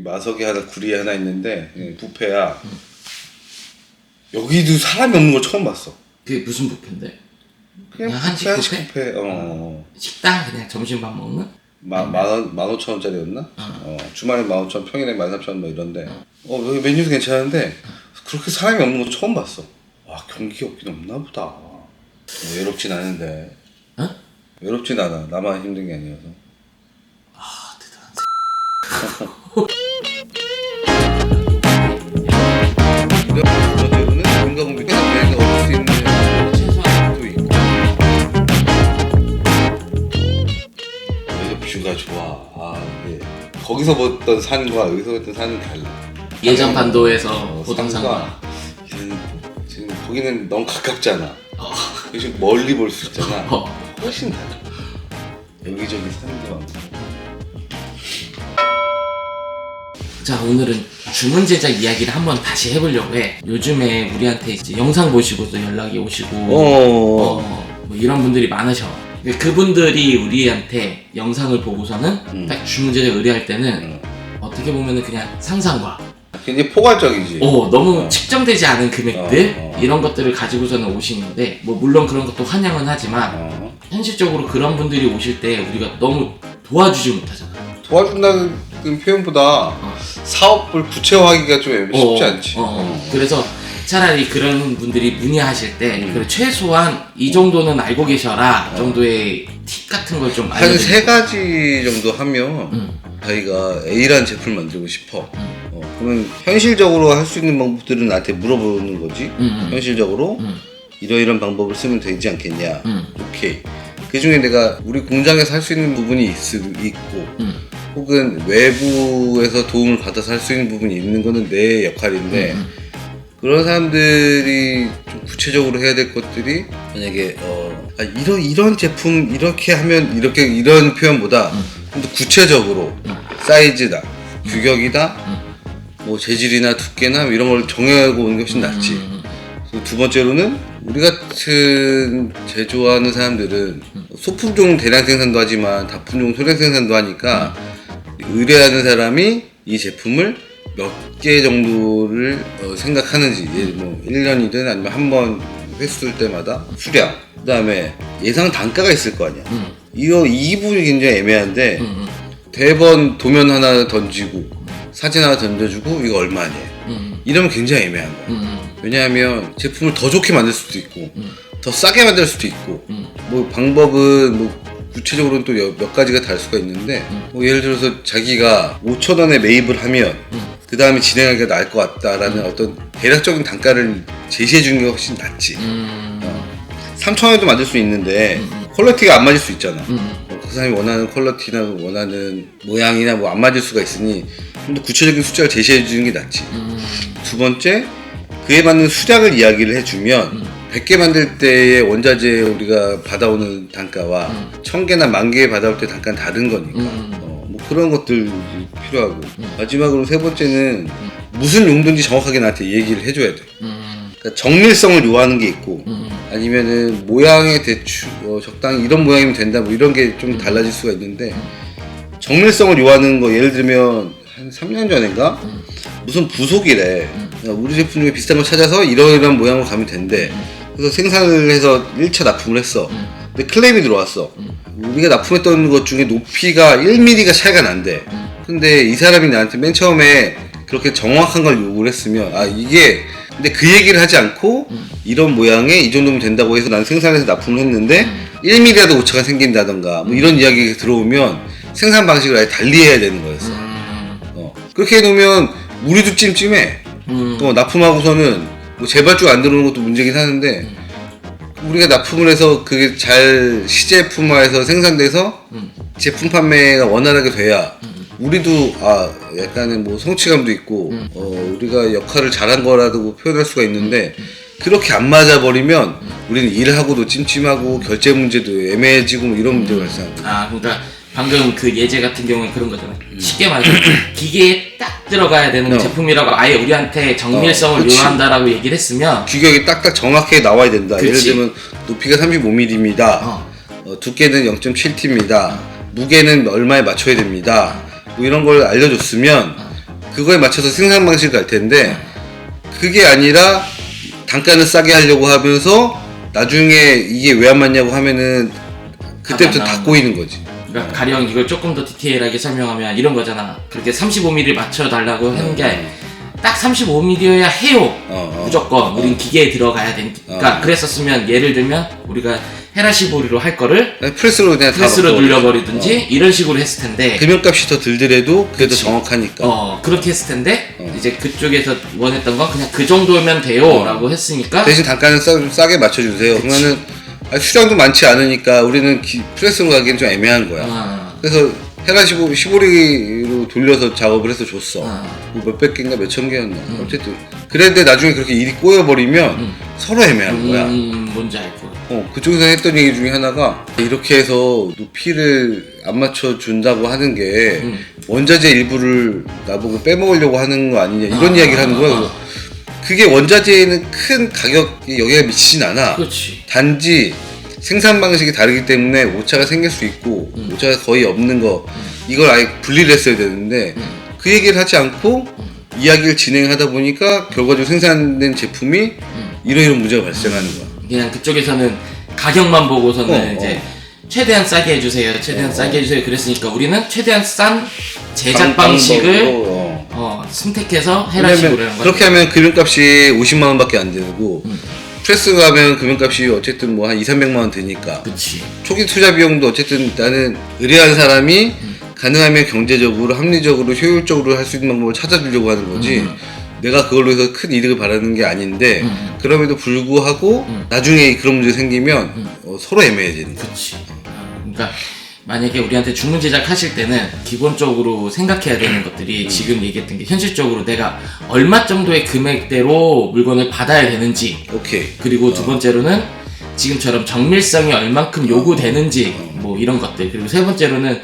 마석이 하나 구리에 하나 있는데 뷔페야. 여기도 사람이 없는 걸 처음 봤어. 그게 무슨 뷔페인데? 그냥 한식 뷔페. 식당 그냥 점심밥 먹는? 15,000원짜리였나? 주말에 15,000원, 평일에 13,000원 뭐 이런데. 여기 메뉴도 괜찮은데 그렇게 사람이 없는 거 처음 봤어. 와, 경기가 없긴 없나 보다. 외롭진 않은데. 외롭진 않아. 나만 힘든 게 아니어서. 대단한 뭔가 보면 내가 얻을 수 있는 최소한도 있고. 여기서 뷰가 좋아. 이게 거기서 봤던 산과 여기서 봤던 산은 달라. 예전 반도에서 보던 산과 지금 거기는 너무 가깝잖아. 지금 멀리 볼 수 있잖아. 훨씬 달라. 여기저기 산도 많고. 자, 오늘은 주문 제작 이야기를 한번 다시 해보려고 해. 요즘에 우리한테 이제 영상 보시고도 연락이 오시고 뭐 이런 분들이 많으셔. 그분들이 우리한테 영상을 보고서는 딱 주문 제작 의뢰할 때는 어떻게 보면은 그냥 상상과 굉장히 포괄적이지. 너무 측정되지 않은 금액들 이런 것들을 가지고서는 오시는데 뭐 물론 그런 것도 환영은 하지만 현실적으로 그런 분들이 오실 때 우리가 너무 도와주지 못하잖아. 도와준다는 표현보다 사업을 구체화하기가 좀 쉽지 않지. 그래서 차라리 그런 분들이 문의하실 때 그래, 최소한 이 정도는 알고 계셔라 정도의 팁 같은 걸 좀 한 세 가지 정도 하면 자기가 A라는 제품을 만들고 싶어. 그러면 현실적으로 할 수 있는 방법들은 나한테 물어보는 거지. 현실적으로 이러이런 방법을 쓰면 되지 않겠냐. 오케이. 그 중에 내가 우리 공장에서 할 수 있는 부분이 있고 혹은 외부에서 도움을 받아서 할 수 있는 부분이 있는 거는 내 역할인데 그런 사람들이 좀 구체적으로 해야 될 것들이 만약에 이런 제품 이렇게 하면 이런 표현보다 좀 더 구체적으로 사이즈다, 규격이다, 뭐 재질이나 두께나 이런 걸 정하고 오는 게 훨씬 낫지. 두 번째로는 우리 같은 제조하는 사람들은 소품종 대량 생산도 하지만 다품종 소량 생산도 하니까 의뢰하는 사람이 이 제품을 몇 개 정도를 생각하는지 뭐 1년이든 아니면 한 번 횟수 쓸 때마다 수량, 그 다음에 예상 단가가 있을 거 아니야. 이 부분이 굉장히 애매한데 대번 도면 하나 던지고 사진 하나 던져주고 이거 얼마냐 이러면 굉장히 애매한 거야. 왜냐하면 제품을 더 좋게 만들 수도 있고 더 싸게 만들 수도 있고 뭐 방법은 뭐 구체적으로는 또 몇 가지가 다를 수가 있는데 뭐 예를 들어서 자기가 5,000원에 매입을 하면 그 다음에 진행하기가 나을 것 같다라는 어떤 대략적인 단가를 제시해 주는 게 훨씬 낫지. 3,000원에도 만들 수 있는데 퀄리티가 안 맞을 수 있잖아. 그 사람이 원하는 퀄리티나 원하는 모양이나 뭐 안 맞을 수가 있으니 좀 더 구체적인 숫자를 제시해 주는 게 낫지. 두 번째, 그에 맞는 수량을 이야기를 해주면 100개 만들 때의 원자재 우리가 받아오는 단가와 1000개나 10,000개 받아올 때 단가는 다른 거니까 뭐 그런 것들 필요하고 마지막으로 세 번째는 무슨 용도인지 정확하게 나한테 얘기를 해줘야 돼. 그러니까 정밀성을 요하는 게 있고 아니면은 모양의 대충 적당히 이런 모양이면 된다 뭐 이런 게 좀 달라질 수가 있는데 정밀성을 요하는 거 예를 들면 한 3년 전인가 무슨 부속이래. 우리 제품 중에 비슷한 거 찾아서 이런 모양으로 가면 된대. 그래서 생산을 해서 1차 납품을 했어. 근데 클레임이 들어왔어. 우리가 납품했던 것 중에 높이가 1mm가 차이가 난대. 근데 이 사람이 나한테 맨 처음에 그렇게 정확한 걸 요구를 했으면 이게 근데 그 얘기를 하지 않고 이런 모양에 이 정도면 된다고 해서 난 생산해서 납품을 했는데 1mm라도 오차가 생긴다던가 뭐 이런 이야기가 들어오면 생산 방식을 아예 달리 해야 되는 거였어. 그렇게 해놓으면 우리도 찜찜해. 납품하고서는 뭐 재발주가 안 들어오는 것도 문제긴 하는데 우리가 납품을 해서 그게 잘 시제품화해서 생산돼서 제품 판매가 원활하게 돼야 우리도 약간의 뭐 성취감도 있고 우리가 역할을 잘한 거라도 표현할 수가 있는데 그렇게 안 맞아버리면 우리는 일하고도 찜찜하고 결제 문제도 애매해지고 뭐 이런 문제가 발생합니다. 그러니까 방금 그 예제 같은 경우는 그런 거잖아요. 쉽게 말해서 기계에 딱 들어가야 되는 제품이라고 아예 우리한테 정밀성을 요한다라고 얘기를 했으면 규격이 딱딱 정확하게 나와야 된다. 그치. 예를 들면 높이가 35mm입니다. 두께는 0.7T입니다. 무게는 얼마에 맞춰야 됩니다. 뭐 이런 걸 알려줬으면 그거에 맞춰서 생산 방식을 갈 텐데 그게 아니라 단가는 싸게 하려고 하면서 나중에 이게 왜 안 맞냐고 하면은 그때부터 다 꼬이는 거지. 그러니까 가령 이걸 조금 더 디테일하게 설명하면 이런 거잖아. 그렇게 35mm 맞춰달라고 하는 게 딱 35mm여야 해요. 무조건 우린 기계에 들어가야 되니까. 그랬었으면 예를 들면 우리가 헤라시보리로 할 거를 프레스로 그냥 프레스로 눌려버리든지 이런 식으로 했을 텐데 금연값이 더 들더라도 그래도 정확하니까 그렇게 했을 텐데 이제 그쪽에서 원했던 건 그냥 그 정도면 돼요 라고 했으니까 대신 단가는 싸게 맞춰주세요. 그러면은 수량도 많지 않으니까 우리는 프레스로 가기엔 좀 애매한 거야. 그래서 헤라시보리로 돌려서 작업을 해서 줬어. 뭐 몇백 개인가 몇천 개였나. 어쨌든 그랬는데 나중에 그렇게 일이 꼬여버리면 서로 애매한 거야. 뭔지 알 거야. 그쪽에서 했던 얘기 중에 하나가 이렇게 해서 높이를 안 맞춰준다고 하는 게 원자재 일부를 나보고 빼먹으려고 하는 거 아니냐 이런 이야기를 하는 거야. 그래서 그게 원자재에는 큰 가격에 영향을 미치진 않아. 그렇지. 단지 생산 방식이 다르기 때문에 오차가 생길 수 있고 오차가 거의 없는 거 이걸 아예 분리를 했어야 되는데 그 얘기를 하지 않고 이야기를 진행하다 보니까 결과적으로 생산된 제품이 이런 문제가 발생하는 거야. 그냥 그쪽에서는 가격만 보고서는 이제 최대한 싸게 해주세요. 최대한 싸게 해주세요. 그랬으니까 우리는 최대한 싼 제작 방식을 선택해서 헤라시보를 하는 거야. 그렇게 하면 금연값이 50만 원밖에 안 되고 프레스 가면 금연값이 어쨌든 뭐 한 200~300만 원 드니까. 그치. 초기 투자 비용도 어쨌든 나는 의뢰한 사람이 가능하면 경제적으로 합리적으로 효율적으로 할 수 있는 방법을 찾아주려고 하는 거지. 내가 그걸로 해서 큰 이득을 바라는 게 아닌데 그럼에도 불구하고 나중에 그런 문제 생기면 서로 애매해지는 거야. 그치. 그러니까 만약에 우리한테 주문 제작하실 때는 기본적으로 생각해야 되는 것들이 지금 얘기했던 게 현실적으로 내가 얼마 정도의 금액대로 물건을 받아야 되는지 오케이. 그리고 두 번째로는 지금처럼 정밀성이 얼만큼 요구되는지 뭐 이런 것들 그리고 세 번째로는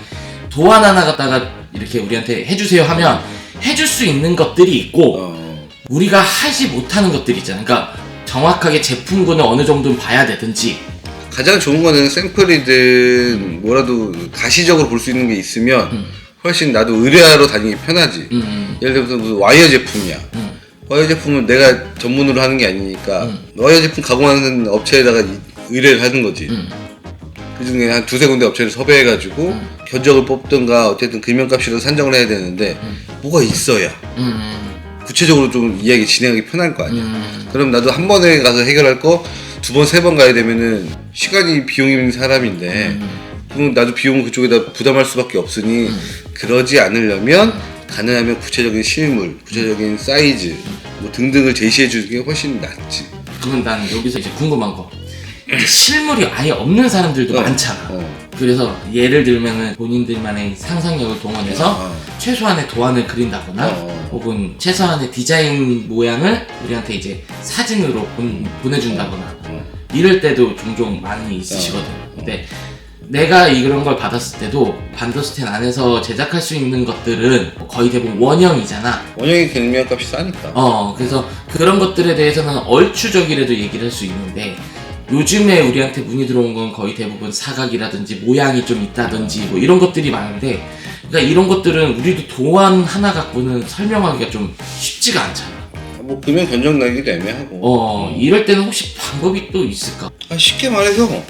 도안 하나 갖다가 이렇게 우리한테 해주세요 하면 해줄 수 있는 것들이 있고 우리가 하지 못하는 것들이 있잖아. 그러니까 정확하게 제품군을 어느 정도는 봐야 되든지 가장 좋은 거는 샘플이든 뭐라도 가시적으로 볼 수 있는 게 있으면 훨씬 나도 의뢰하러 다니기 편하지. 예를 들어서 무슨 와이어 제품이야. 와이어 제품은 내가 전문으로 하는 게 아니니까 와이어 제품 가공하는 업체에다가 의뢰를 하는 거지. 그 중에 한 두세 군데 업체를 섭외해가지고 견적을 뽑든가 어쨌든 금연값이라도 산정을 해야 되는데 뭐가 있어야 구체적으로 좀 이야기 진행하기 편할 거 아니야. 그럼 나도 한 번에 가서 해결할 거 두 번, 세 번 가야 되면은 시간이 비용이 있는 사람인데 그럼 나도 비용을 그쪽에다 부담할 수밖에 없으니 그러지 않으려면 가능하면 구체적인 실물, 구체적인 사이즈 뭐 등등을 제시해 주는 게 훨씬 낫지. 그러면 난 여기서 이제 궁금한 거 이제 실물이 아예 없는 사람들도 많잖아. 그래서 예를 들면은 본인들만의 상상력을 동원해서 최소한의 도안을 그린다거나 혹은 최소한의 디자인 모양을 우리한테 이제 사진으로 보내준다거나 이럴 때도 종종 많이 있으시거든. 근데 내가 이런 걸 받았을 때도 반도스텐 안에서 제작할 수 있는 것들은 거의 대부분 원형이잖아. 원형이 금연값이 싸니까. 그래서 그런 것들에 대해서는 얼추적이라도 얘기를 할 수 있는데 요즘에 우리한테 문의 들어온 건 거의 대부분 사각이라든지 모양이 좀 있다든지 뭐 이런 것들이 많은데 그러니까 이런 것들은 우리도 도안 하나 갖고는 설명하기가 좀 쉽지가 않잖아. 뭐 금연 견적 나기도 애매하고. 이럴 때는 혹시 방법이 또 있을까? 쉽게 말해서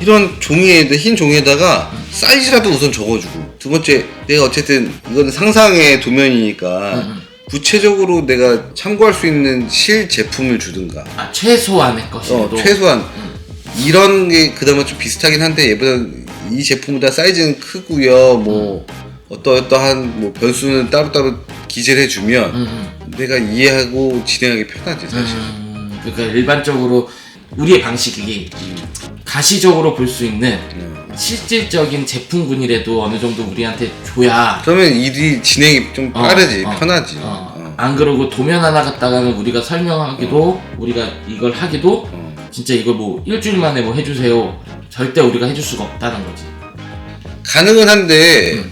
이런 종이에다 흰 종이에다가 사이즈라도 우선 적어주고 두 번째 내가 어쨌든 이거는 상상의 도면이니까 구체적으로 내가 참고할 수 있는 실 제품을 주든가. 최소한의 것이라도. 최소한 이런 게 그나마 좀 비슷하긴 한데 얘보다 이 제품보다 사이즈는 크고요. 뭐 어떠한 뭐 변수는 따로따로 기재를 해주면 내가 이해하고 진행하기 편하지 사실. 그러니까 일반적으로 우리의 방식이 가시적으로 볼 수 있는 실질적인 제품군이라도 어느 정도 우리한테 줘야 그러면 일이 진행이 좀 빠르지 편하지. 안 그러고 도면 하나 갖다가는 우리가 설명하기도 우리가 이걸 하기도 진짜 이걸 뭐 일주일 만에 뭐 해주세요 절대 우리가 해줄 수가 없다는 거지. 가능은 한데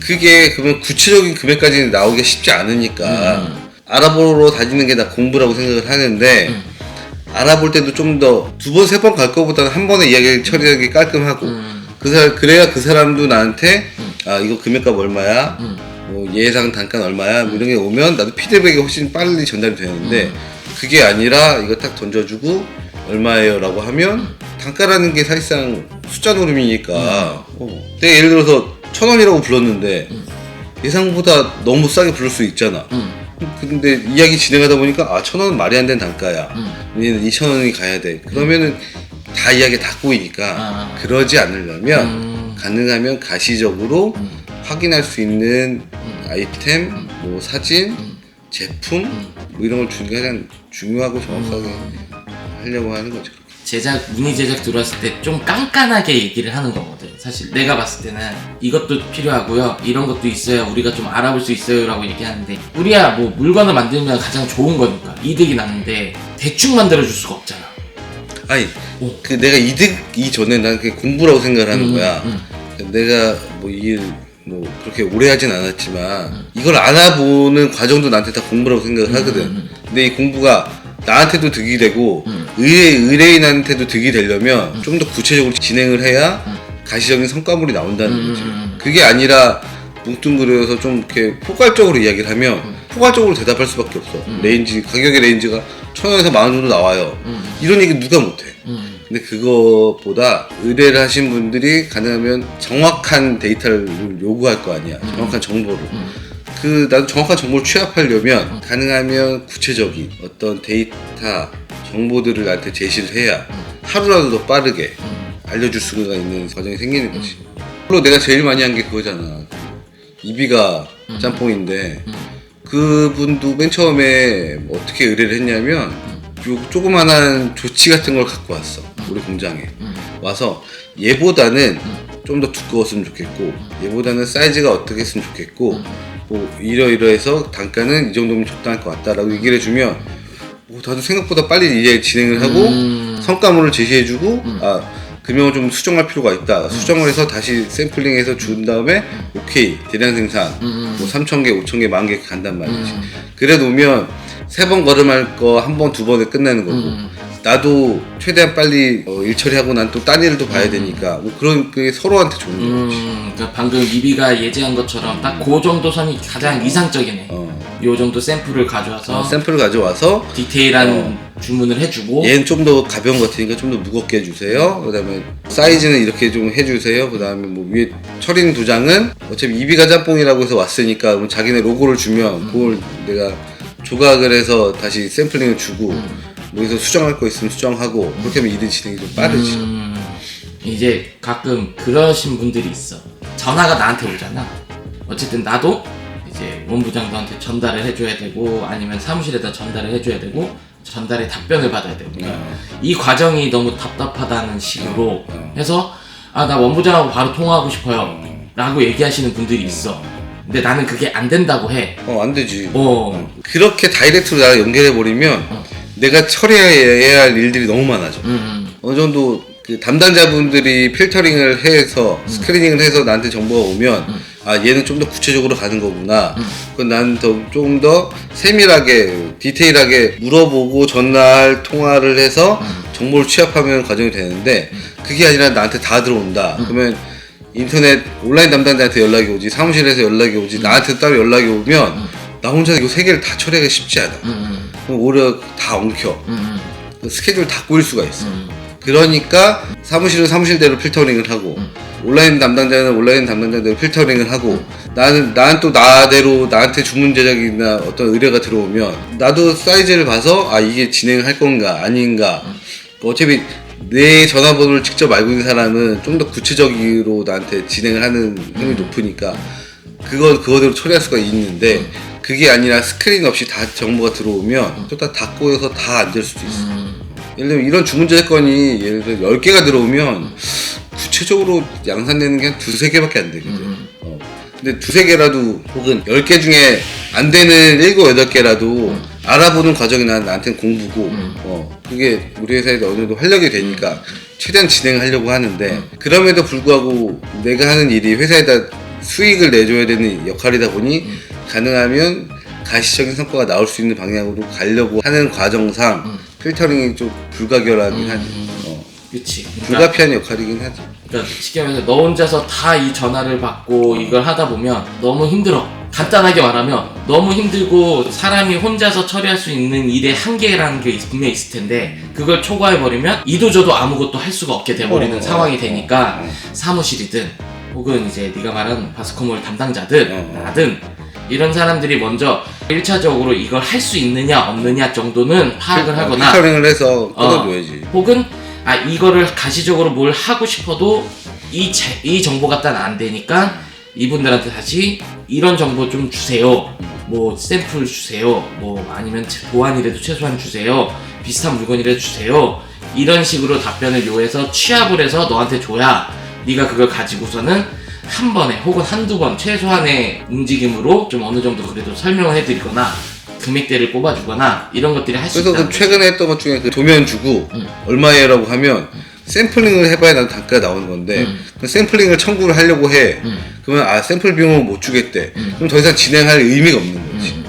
그게 그러면 구체적인 금액까지는 나오기가 쉽지 않으니까 알아보러 다니는 게 나 공부라고 생각을 하는데 알아볼 때도 좀 더 두 번, 세 번 갈 거보다는 한 번에 이야기를 처리하기 깔끔하고 그래야 그 사람도 나한테 이거 금액값 얼마야? 뭐 예상 단가는 얼마야 뭐 이런 게 오면 나도 피드백이 훨씬 빨리 전달이 되는데 그게 아니라 이거 딱 던져주고 얼마예요 라고 하면 단가라는 게 사실상 숫자 노름이니까 내가 예를 들어서 1,000원이라고 불렀는데 예상보다 너무 싸게 부를 수 있잖아. 근데 이야기 진행하다 보니까 1,000원은 말이 안 되는 단가야. 우리는 2,000원이 가야 돼. 그러면은 다 이야기가 다 꼬이니까 그러지 않으려면 가능하면 가시적으로 확인할 수 있는 아이템, 뭐 사진, 제품 뭐 이런 걸 주는 게 가장 중요하고 정확하게 하려고 하는 거죠. 문의 제작 들어왔을 때 좀 깐깐하게 얘기를 하는 거거든. 사실 내가 봤을 때는 이것도 필요하고요, 이런 것도 있어야 우리가 좀 알아볼 수 있어요 라고 얘기하는데, 우리야 뭐 물건을 만들면 가장 좋은 거니까 이득이 나는데 대충 만들어줄 수가 없잖아. 아니 그 내가 이득 이전에 난 그게 공부라고 생각을 하는 거야. 내가 뭐 이 일 뭐 그렇게 오래 하진 않았지만 이걸 알아보는 과정도 나한테 다 공부라고 생각을 하거든. 근데 이 공부가 나한테도 득이 되고 의뢰인한테도 득이 되려면 좀 더 구체적으로 진행을 해야 가시적인 성과물이 나온다는 거지. 그게 아니라 뭉뚱그려서 좀 이렇게 포괄적으로 이야기를 하면 포괄적으로 대답할 수밖에 없어. 레인지, 가격의 레인지가 1,000원에서 10,000원 정도 나와요. 이런 얘기 누가 못해. 근데 그거보다 의뢰를 하신 분들이 가능하면 정확한 데이터를 요구할 거 아니야. 정확한 정보를. 나도 정확한 정보를 취합하려면 가능하면 구체적인 어떤 데이터, 정보들을 나한테 제시를 해야 하루라도 더 빠르게 알려줄 수가 있는 과정이 생기는 거지. 물론 내가 제일 많이 한 게 그거잖아. 이비가 짬뽕인데 그분도 맨 처음에 어떻게 의뢰를 했냐면 요 조그만한 조치 같은 걸 갖고 왔어. 우리 공장에 와서 얘보다는 좀 더 두꺼웠으면 좋겠고 얘보다는 사이즈가 어떻게 했으면 좋겠고 뭐 이러이러해서 단가는 이 정도면 적당할 것 같다라고 얘기를 해주면 다들 생각보다 빨리 이제 진행을 하고 성과물을 제시해주고 금형을 좀 수정할 필요가 있다. 수정을 해서 다시 샘플링해서 준 다음에 오케이 대량 생산 뭐 3,000개, 5,000개, 10,000개 간단 말이지. 그래 놓으면 3번 걸음할 거 한 번, 2번에 끝나는 거고 나도 최대한 빨리 일 처리하고 난 또 딴 일을 또 봐야 되니까 뭐 그런 게 서로한테 좋은 거지. 그러니까 방금 이비가 예제한 것처럼 딱 그 정도 선이 가장 이상적이네. 요 정도 샘플을 가져와서 샘플을 가져와서 디테일한 주문을 해주고 얘는 좀 더 가벼운 것 같으니까 좀 더 무겁게 해주세요. 그 다음에 사이즈는 이렇게 좀 해주세요. 그 다음에 뭐 위에 철인 도장은 어차피 이비가 짬뽕이라고 해서 왔으니까 뭐 자기네 로고를 주면 그걸 내가 조각을 해서 다시 샘플링을 주고 여기서 수정할 거 있으면 수정하고 그렇게 하면 일이 진행이 좀 빠르지. 이제 가끔 그러신 분들이 있어. 전화가 나한테 오잖아. 어쨌든 나도 이제 원부장들한테 전달을 해줘야 되고 아니면 사무실에다 전달을 해줘야 되고 전달의 답변을 받아야 되고 이 과정이 너무 답답하다는 식으로 해서 나 원부장하고 바로 통화하고 싶어요 라고 얘기하시는 분들이 있어. 근데 나는 그게 안 된다고 해. 안 되지. 그렇게 다이렉트로 나를 연결해버리면 내가 처리해야 할 일들이 너무 많아져. 어느 정도 그 담당자분들이 필터링을 해서 스크리닝을 해서 나한테 정보가 오면 얘는 좀 더 구체적으로 가는 거구나. 그건 난 좀 더 세밀하게 디테일하게 물어보고 전날 통화를 해서 정보를 취합하면 과정이 되는데 그게 아니라 나한테 다 들어온다. 그러면 인터넷 온라인 담당자한테 연락이 오지, 사무실에서 연락이 오지, 나한테 따로 연락이 오면 나 혼자 이거 3개를 다 처리하기 쉽지 않아. 그럼 오히려 다 엉켜. 스케줄 다 꼬일 수가 있어. 그러니까 사무실은 사무실대로 필터링을 하고 온라인 담당자는 온라인 담당자대로 필터링을 하고 나는 또 나대로 나한테 주문 제작이나 어떤 의뢰가 들어오면 나도 사이즈를 봐서 이게 진행할 건가 아닌가. 어차피 내 전화번호를 직접 알고 있는 사람은 좀 더 구체적으로 나한테 진행을 하는 확률이 높으니까 그거대로 처리할 수가 있는데 그게 아니라 스크린 없이 다 정보가 들어오면 또 다 꼬여서 다 안 될 수도 있어. 예를 들면 이런 주문 제작건이 예를 들어 10개가 들어오면 구체적으로 양산되는 게 한 2-3개밖에 안 되거든. 근데 2-3개라도 혹은 10개 중에 안 되는 7-8개라도 알아보는 과정이 나한테는 공부고 그게 우리 회사에 어느 정도 활력이 되니까 최대한 진행하려고 하는데 그럼에도 불구하고 내가 하는 일이 회사에다 수익을 내줘야 되는 역할이다 보니 가능하면 가시적인 성과가 나올 수 있는 방향으로 가려고 하는 과정상 필터링이 좀 불가결하긴 하지. 그치. 불가피한 역할이긴 하지. 그러니까 쉽게 말해서 너 혼자서 다 이 전화를 받고 이걸 하다 보면 너무 힘들어. 간단하게 말하면 너무 힘들고 사람이 혼자서 처리할 수 있는 일의 한계라는 게 분명히 있을 텐데 그걸 초과해버리면 이도저도 아무것도 할 수가 없게 돼버리는 상황이 되니까 사무실이든 혹은 이제 네가 말한 바스코몰 담당자든 나든 이런 사람들이 먼저 1차적으로 이걸 할 수 있느냐 없느냐 정도는 파악을 하거나 피터링을 해서 끊어줘야지. 혹은 이거를 가시적으로 뭘 하고 싶어도 이 정보가 딱 안 되니까 이분들한테 다시 이런 정보 좀 주세요. 뭐 샘플 주세요. 뭐 아니면 보안이라도 최소한 주세요. 비슷한 물건이라도 주세요. 이런 식으로 답변을 요해서 취합을 해서 너한테 줘야 네가 그걸 가지고서는 한 번에 혹은 한두 번 최소한의 움직임으로 좀 어느 정도 그래도 설명을 해드리거나 금액대를 뽑아주거나 이런 것들이 할 수 있다. 그래서 그 최근에 했던 것 중에 그 도면 주고 얼마예요라고 하면 샘플링을 해봐야 나는 단가가 나오는 건데 그 샘플링을 청구를 하려고 해. 그러면 샘플 비용을 못 주겠대. 그럼 더 이상 진행할 의미가 없는 거지.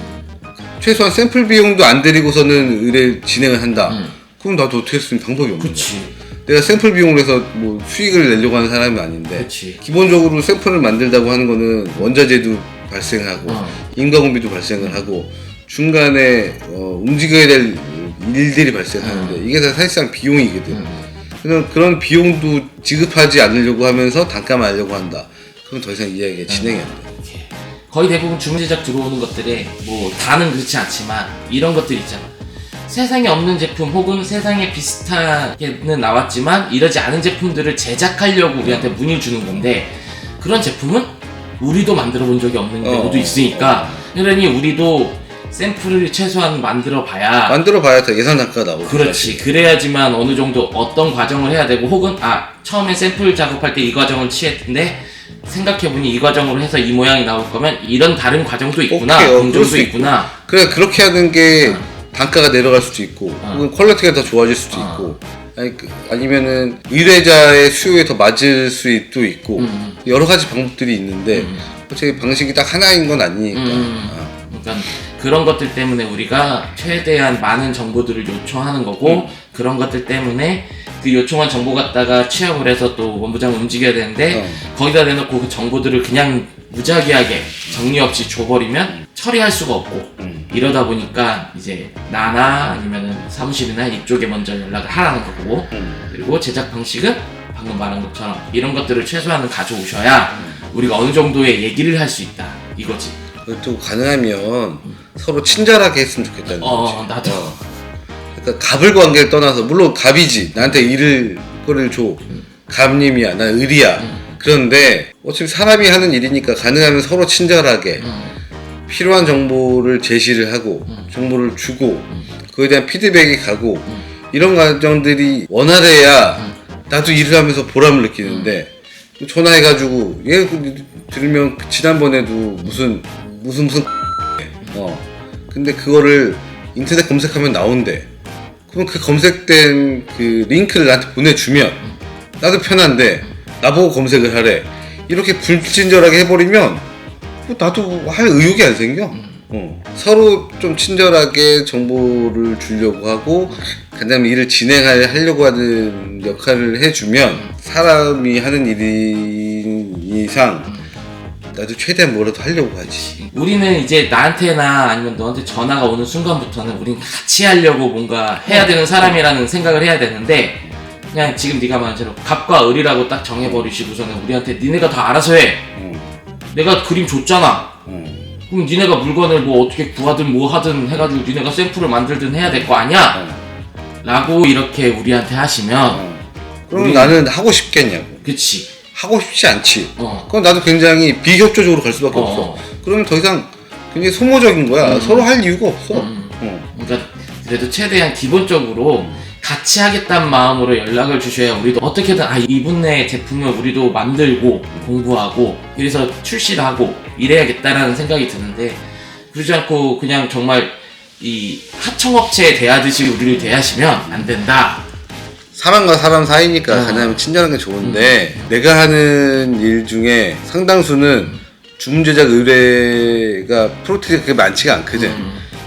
최소한 샘플 비용도 안 들이고서는 의뢰 진행을 한다. 그럼 나도 어떻게 할 수 있는 방법이 없는 거야. 내가 샘플 비용을 해서 뭐 수익을 내려고 하는 사람이 아닌데 그치. 기본적으로 샘플을 만들다고 하는 거는 원자재도 발생하고 인가공비도 발생을 하고 중간에 움직여야 될 일들이 발생하는데 이게 다 사실상 비용이거든. 그런 비용도 지급하지 않으려고 하면서 단가만 하려고 한다. 그럼 더 이상 이야기가 진행이 안 돼. 거의 대부분 주문 제작 들어오는 것들에 뭐 다는 그렇지 않지만 이런 것들 있잖아. 세상에 없는 제품 혹은 세상에 비슷하게는 나왔지만 이러지 않은 제품들을 제작하려고 우리한테 문의 주는 건데 그런 제품은 우리도 만들어 본 적이 없는 경우도 있으니까 그러니 우리도 샘플을 최소한 만들어 봐야 더 예산 단가가 나오고. 그렇지. 그래야지만 어느 정도 어떤 과정을 해야 되고 혹은 처음에 샘플 작업할 때 이 과정을 취했는데 생각해보니 이 과정으로 해서 이 모양이 나올 거면 이런 다른 과정도 있구나. 공정도 있구나. 그래 그렇게 하는 게 단가가 내려갈 수도 있고 혹은 퀄리티가 더 좋아질 수도 있고 아니면은 의뢰자의 수요에 더 맞을 수도 있고 여러 가지 방법들이 있는데 어차피 방식이 딱 하나인 건 아니니까. 그러니까 그런 것들 때문에 우리가 최대한 많은 정보들을 요청하는 거고 그런 것들 때문에 그 요청한 정보 갖다가 취합을 해서 또 원부장을 움직여야 되는데 거기다 대놓고 그 정보들을 그냥 무작위하게 정리 없이 줘버리면 처리할 수가 없고 이러다 보니까 이제 나나 아니면은 사무실이나 이쪽에 먼저 연락을 하라는 거고 그리고 제작 방식은 방금 말한 것처럼 이런 것들을 최소한은 가져오셔야 우리가 어느 정도의 얘기를 할 수 있다 이거지. 또 가능하면 서로 친절하게 했으면 좋겠다는 거지. 나도. 그러니까 갑을 관계를 떠나서 물론 갑이지 나한테 일을 거를 줘. 갑님이야 난 을이야. 그런데 어차피 사람이 하는 일이니까 가능하면 서로 친절하게 필요한 정보를 제시를 하고 정보를 주고 그거에 대한 피드백이 가고 이런 과정들이 원활해야 나도 일을 하면서 보람을 느끼는데 전화해가지고 얘 들으면 지난번에도 무슨 근데 그거를 인터넷 검색하면 나온대. 그럼 그 검색된 그 링크를 나한테 보내주면 나도 편한데 나보고 검색을 하래. 이렇게 불친절하게 해버리면 나도 할 의욕이 안 생겨. 서로 좀 친절하게 정보를 주려고 하고 그다음에 일을 진행하려고 하는 역할을 해주면 사람이 하는 일인 이상 나도 최대한 뭐라도 하려고 하지. 우리는 이제 나한테나 아니면 너한테 전화가 오는 순간부터는 우린 같이 하려고 뭔가 해야 되는 사람이라는 생각을 해야 되는데 그냥 지금 네가 말한 대로 갑과 을이라고 딱 정해버리시고서는 우리한테 니네가 다 알아서 해. 내가 그림 줬잖아. 그럼 니네가 물건을 뭐 어떻게 구하든 뭐 하든 해가지고 니네가 샘플을 만들든 해야 될 거 아니야? 라고 이렇게 우리한테 하시면 그럼 나는 하고 싶겠냐고. 그치. 하고 싶지 않지. 그럼 나도 굉장히 비협조적으로 갈 수밖에 없어. 그러면 더 이상 굉장히 소모적인 거야. 서로 할 이유가 없어. 그러니까 그래도 최대한 기본적으로 같이 하겠다는 마음으로 연락을 주셔야 우리도 어떻게든 이분의 제품을 우리도 만들고 공부하고 그래서 출시를 하고 이래야겠다라는 생각이 드는데 그러지 않고 그냥 정말 이 하청업체에 대하듯이 우리를 대하시면 안 된다. 사람과 사람 사이니까 가능하면 친절한 게 좋은데 내가 하는 일 중에 상당수는 주문 제작 의뢰가 프로젝트가 그렇게 많지가 않거든.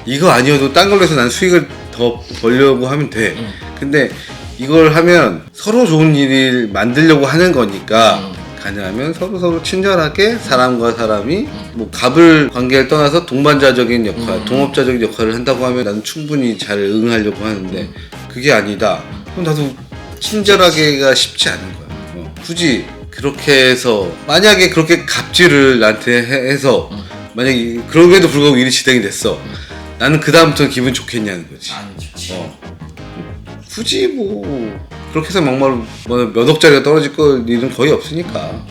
이거 아니어도 딴 걸로 해서 난 수익을 더 벌려고 하면 돼. 근데 이걸 하면 서로 좋은 일을 만들려고 하는 거니까 가능하면 서로 친절하게 사람과 사람이 뭐 갑을 관계를 떠나서 동반자적인 역할, 동업자적인 역할을 한다고 하면 나는 충분히 잘 응하려고 하는데 그게 아니다. 그럼 나도 친절하게가 쉽지 않은 거야. 굳이 그렇게 해서 만약에 그렇게 갑질을 나한테 해서 만약에 그럼에도 불구하고 일이 진행이 됐어. 나는 그 다음부터는 기분 좋겠냐는 거지. 안 좋지. 굳이 뭐 그렇게 해서 막말 몇 억짜리가 떨어질 거 일은 거의 없으니까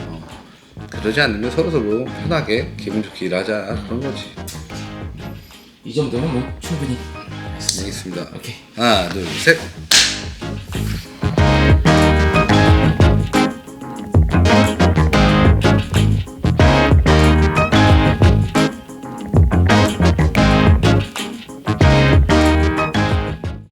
그러지 않으면 서로 편하게 기분 좋게 일하자 그런 거지. 이 정도면 뭐 충분히 알겠습니다. 오케이. 하나 둘 셋.